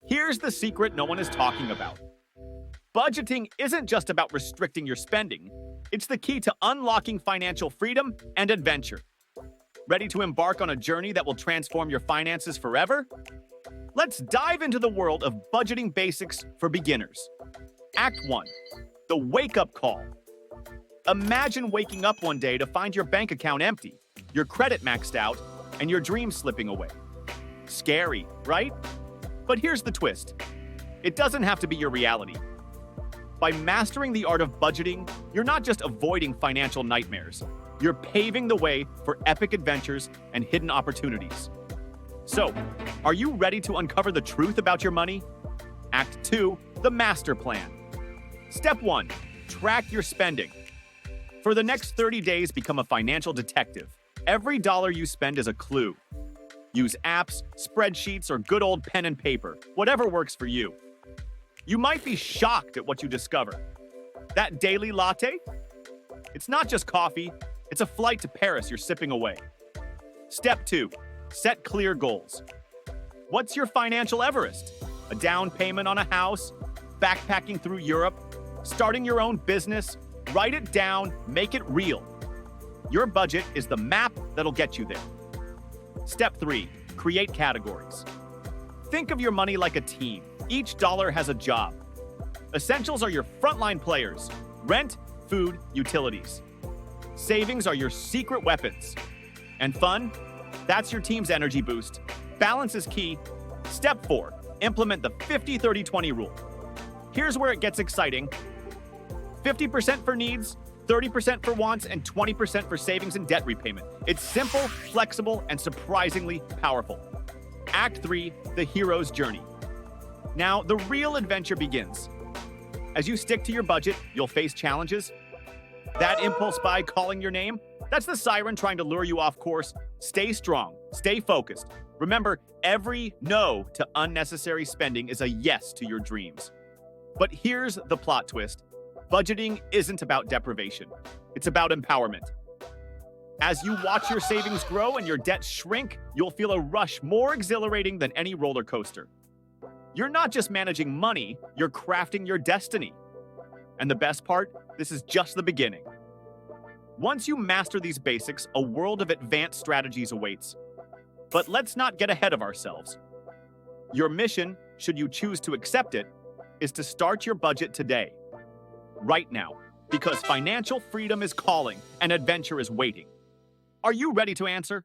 Here's the secret no one is talking about. Budgeting isn't just about restricting your spending, it's the key to unlocking financial freedom and adventure. Ready to embark on a journey that will transform your finances forever? Let's dive into the world of budgeting basics for beginners. Act 1. The wake-up call. Imagine waking up one day to find your bank account empty, your credit maxed out, and your dreams slipping away. Scary, right? But here's the twist. It doesn't have to be your reality. By mastering the art of budgeting, you're not just avoiding financial nightmares. You're paving the way for epic adventures and hidden opportunities. So, are you ready to uncover the truth about your money? Act 2, the master plan. Step 1, track your spending. For the next 30 days, become a financial detective. Every dollar you spend is a clue. Use apps, spreadsheets, or good old pen and paper, whatever works for you. You might be shocked at what you discover. That daily latte? It's not just coffee, it's a flight to Paris you're sipping away. Step 2, set clear goals. What's your financial Everest? A down payment on a house? Backpacking through Europe? Starting your own business? Write it down, make it real. Your budget is the map that'll get you there. Step 3, create categories. Think of your money like a team. Each dollar has a job. Essentials are your frontline players. Rent, food, utilities. Savings are your secret weapons. And fun? That's your team's energy boost. Balance is key. Step 4, implement the 50-30-20 rule. Here's where it gets exciting. 50% for needs, 30% for wants, and 20% for savings and debt repayment. It's simple, flexible, and surprisingly powerful. Act 3, the hero's journey. Now, the real adventure begins. As you stick to your budget, you'll face challenges. That impulse buy calling your name? That's the siren trying to lure you off course. Stay strong, stay focused. Remember, every no to unnecessary spending is a yes to your dreams. But here's the plot twist. Budgeting isn't about deprivation. It's about empowerment. As you watch your savings grow and your debts shrink, you'll feel a rush more exhilarating than any roller coaster. You're not just managing money, you're crafting your destiny. And the best part, this is just the beginning. Once you master these basics, a world of advanced strategies awaits. But let's not get ahead of ourselves. Your mission, should you choose to accept it, is to start your budget today. Right now, because financial freedom is calling and adventure is waiting. Are you ready to answer?